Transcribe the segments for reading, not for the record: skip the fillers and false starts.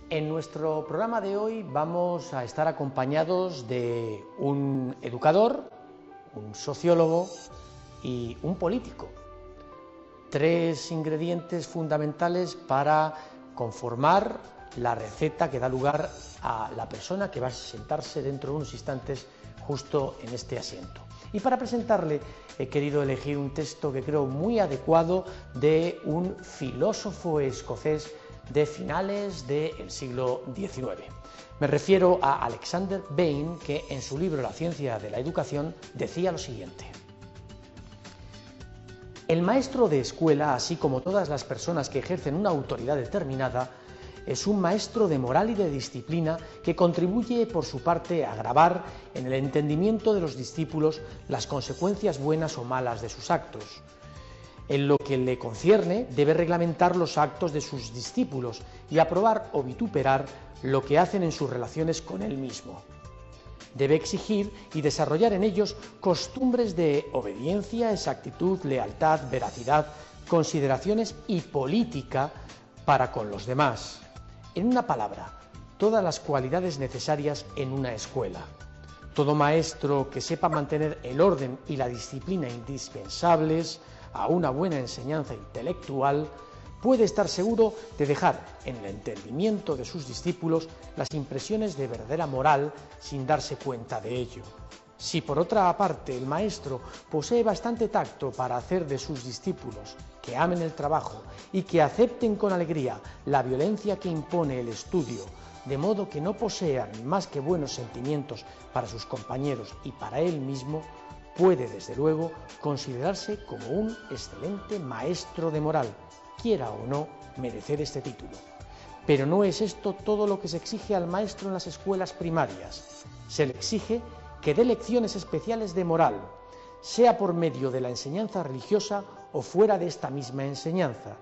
En nuestro programa de hoy vamos a estar acompañados de un educador, un sociólogo y un político. Tres ingredientes fundamentales para conformar la receta que da lugar a la persona que va a sentarse dentro de unos instantes justo en este asiento. Y para presentarle he querido elegir un texto que creo muy adecuado de un filósofo escocés de finales del siglo XIX. Me refiero a Alexander Bain, que en su libro La ciencia de la educación decía lo siguiente: el maestro de escuela, así como todas las personas que ejercen una autoridad determinada, es un maestro de moral y de disciplina que contribuye por su parte a grabar en el entendimiento de los discípulos las consecuencias buenas o malas de sus actos. En lo que le concierne, debe reglamentar los actos de sus discípulos y aprobar o vituperar lo que hacen en sus relaciones con él mismo. Debe exigir y desarrollar en ellos costumbres de obediencia, exactitud, lealtad, veracidad, consideraciones y política para con los demás. En una palabra, todas las cualidades necesarias en una escuela. Todo maestro que sepa mantener el orden y la disciplina indispensables a una buena enseñanza intelectual puede estar seguro de dejar en el entendimiento de sus discípulos las impresiones de verdadera moral sin darse cuenta de ello. Si por otra parte el maestro posee bastante tacto para hacer de sus discípulos que amen el trabajo y que acepten con alegría la violencia que impone el estudio, de modo que no posean más que buenos sentimientos para sus compañeros y para él mismo, puede desde luego considerarse como un excelente maestro de moral, quiera o no merecer este título. Pero no es esto todo lo que se exige al maestro en las escuelas primarias. Se le exige que dé lecciones especiales de moral, sea por medio de la enseñanza religiosa o fuera de esta misma enseñanza,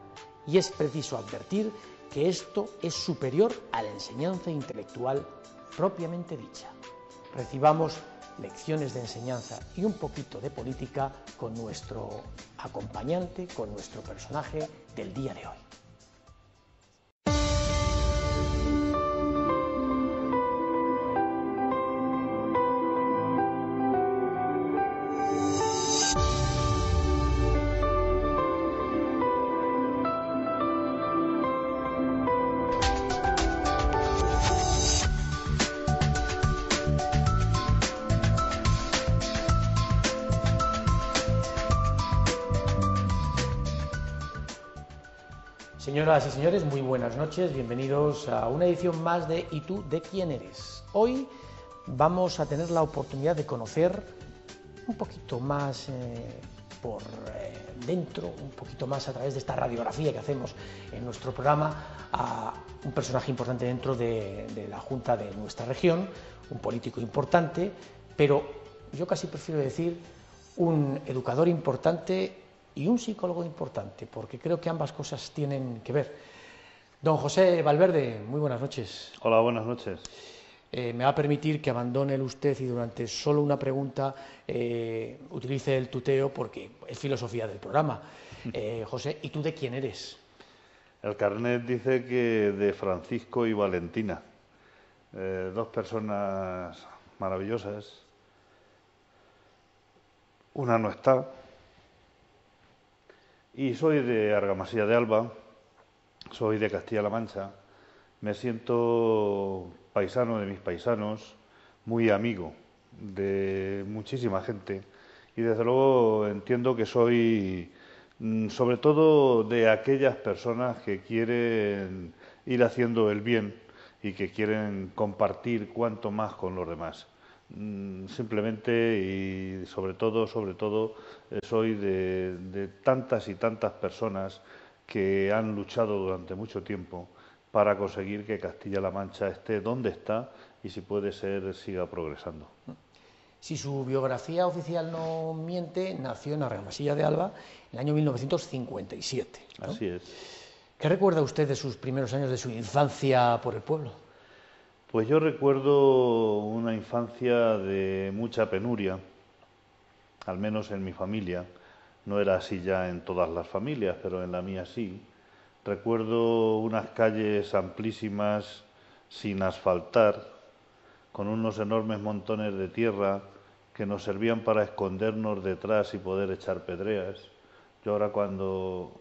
y es preciso advertir que esto es superior a la enseñanza intelectual propiamente dicha. Recibamos lecciones de enseñanza y un poquito de política con nuestro acompañante, con nuestro personaje del día de hoy. Señoras y señores, muy buenas noches, bienvenidos a una edición más de ¿Y tú de quién eres? Hoy vamos a tener la oportunidad de conocer un poquito más por dentro, un poquito más a través de esta radiografía que hacemos en nuestro programa, a un personaje importante dentro de la Junta de nuestra región, un político importante, pero yo casi prefiero decir un educador importante y un psicólogo importante, porque creo que ambas cosas tienen que ver. Don José Valverde, muy buenas noches. Hola, buenas noches. Me va a permitir que abandone usted y durante solo una pregunta utilice el tuteo, porque es filosofía del programa. José, ¿y tú de quién eres? El carnet dice que de Francisco y Valentina, dos personas maravillosas. Una no está. Y soy de Argamasilla de Alba, soy de Castilla-La Mancha, me siento paisano de mis paisanos, muy amigo de muchísima gente y desde luego entiendo que soy sobre todo de aquellas personas que quieren ir haciendo el bien y que quieren compartir cuanto más con los demás. Simplemente y sobre todo soy de tantas y tantas personas que han luchado durante mucho tiempo para conseguir que Castilla-La Mancha esté donde está y, si puede ser, siga progresando. Si su biografía oficial no miente, nació en Argamasilla de Alba en el año 1957, ¿no? Así es. ¿Qué recuerda usted de sus primeros años de su infancia por el pueblo? Pues yo recuerdo una infancia de mucha penuria, al menos en mi familia. No era así ya en todas las familias, pero en la mía sí. Recuerdo unas calles amplísimas sin asfaltar, con unos enormes montones de tierra que nos servían para escondernos detrás y poder echar pedreas. Yo ahora cuando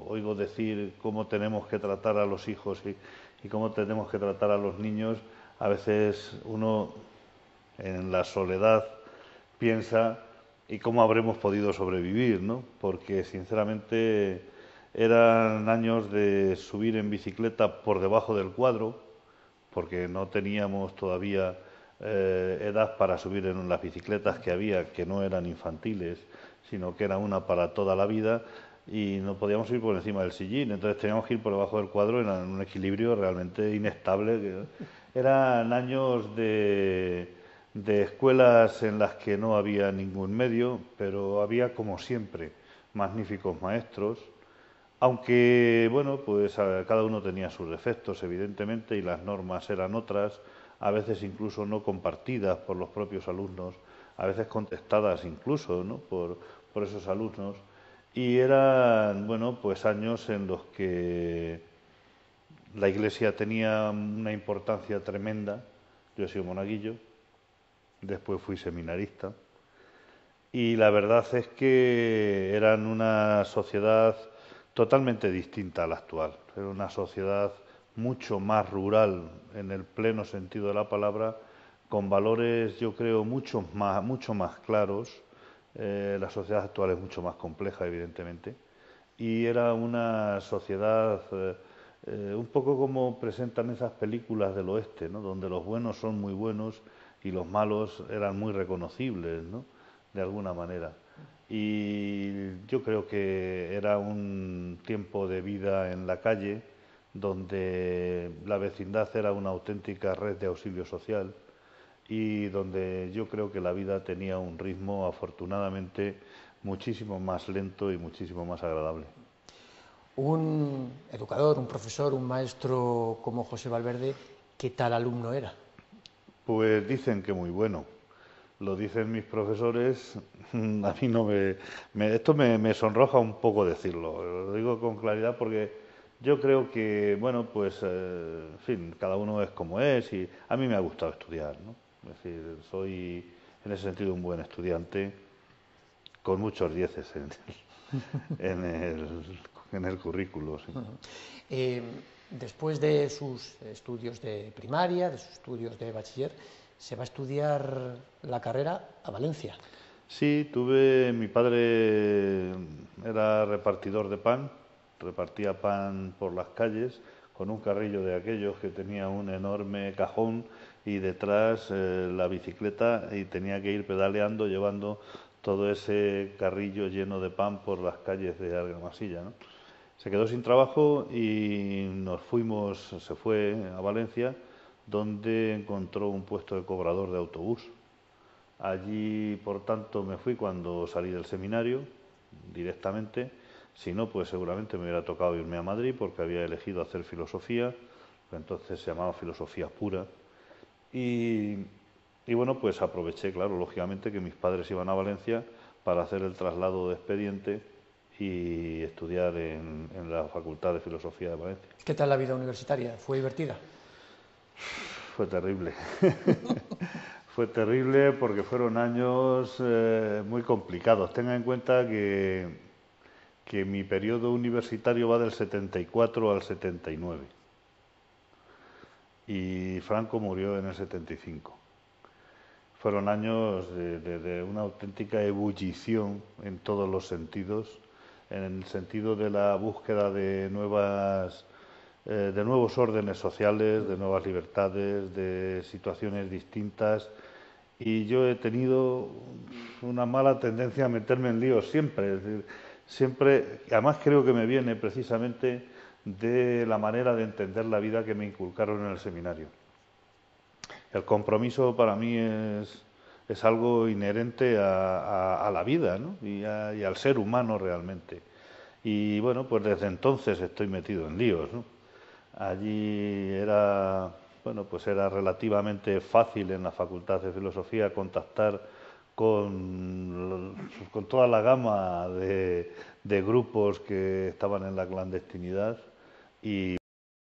oigo decir cómo tenemos que tratar a los hijos y cómo tenemos que tratar a los niños, a veces uno en la soledad piensa y cómo habremos podido sobrevivir, ¿no? Porque sinceramente eran años de subir en bicicleta por debajo del cuadro, porque no teníamos todavía edad para subir en las bicicletas que había, que no eran infantiles, sino que era una para toda la vida, y no podíamos ir por encima del sillín, entonces teníamos que ir por debajo del cuadro en un equilibrio realmente inestable. Eran años de escuelas en las que no había ningún medio, pero había, como siempre, magníficos maestros, aunque, bueno, pues cada uno tenía sus defectos, evidentemente, y las normas eran otras, a veces incluso no compartidas por los propios alumnos, a veces contestadas incluso, ¿no?, por esos alumnos. Y eran, bueno, pues años en los que la Iglesia tenía una importancia tremenda. Yo he sido monaguillo, después fui seminarista, y la verdad es que eran una sociedad totalmente distinta a la actual. Era una sociedad mucho más rural en el pleno sentido de la palabra, con valores, yo creo, mucho más claros. La sociedad actual es mucho más compleja, evidentemente, y era una sociedad un poco como presentan esas películas del oeste, ¿no?, donde los buenos son muy buenos y los malos eran muy reconocibles, ¿no?, de alguna manera. Y yo creo que era un tiempo de vida en la calle donde la vecindad era una auténtica red de auxilio social y donde yo creo que la vida tenía un ritmo, afortunadamente, muchísimo más lento y muchísimo más agradable. Un educador, un profesor, un maestro como José Valverde, ¿qué tal alumno era? Pues dicen que muy bueno. Lo dicen mis profesores. A mí no esto me sonroja un poco decirlo. Lo digo con claridad porque yo creo que, bueno, pues, en fin, cada uno es como es y a mí me ha gustado estudiar, ¿no? Es decir, soy en ese sentido un buen estudiante, con muchos dieces en el currículo. Sí. Después de sus estudios de primaria, de sus estudios de bachiller, se va a estudiar la carrera a Valencia. Sí, mi padre era repartidor de pan, repartía pan por las calles con un carrillo de aquellos que tenía un enorme cajón y detrás la bicicleta, y tenía que ir pedaleando llevando todo ese carrillo lleno de pan por las calles de Argamasilla, ¿no? Se quedó sin trabajo y se fue a Valencia, donde encontró un puesto de cobrador de autobús. Allí, por tanto, me fui cuando salí del seminario, directamente. Si no, pues seguramente me hubiera tocado irme a Madrid, porque había elegido hacer filosofía, que entonces se llamaba filosofía pura. Y bueno, pues aproveché, claro, lógicamente, que mis padres iban a Valencia para hacer el traslado de expediente y estudiar en la Facultad de Filosofía de Valencia. ¿Qué tal la vida universitaria? ¿Fue divertida? Fue terrible. Fue terrible porque fueron años muy complicados. Tenga en cuenta que mi periodo universitario va del 74 al 79 y Franco murió en el 75. Fueron años de una auténtica ebullición en todos los sentidos, en el sentido de la búsqueda de nuevos órdenes sociales, de nuevas libertades, de situaciones distintas. Y yo he tenido una mala tendencia a meterme en líos siempre. Es decir, siempre, además creo que me viene precisamente de la manera de entender la vida que me inculcaron en el seminario. El compromiso para mí es algo inherente a la vida, ¿no?, y al ser humano realmente. Y bueno, pues desde entonces estoy metido en líos, ¿no? Allí era relativamente fácil en la Facultad de Filosofía contactar con toda la gama de grupos que estaban en la clandestinidad y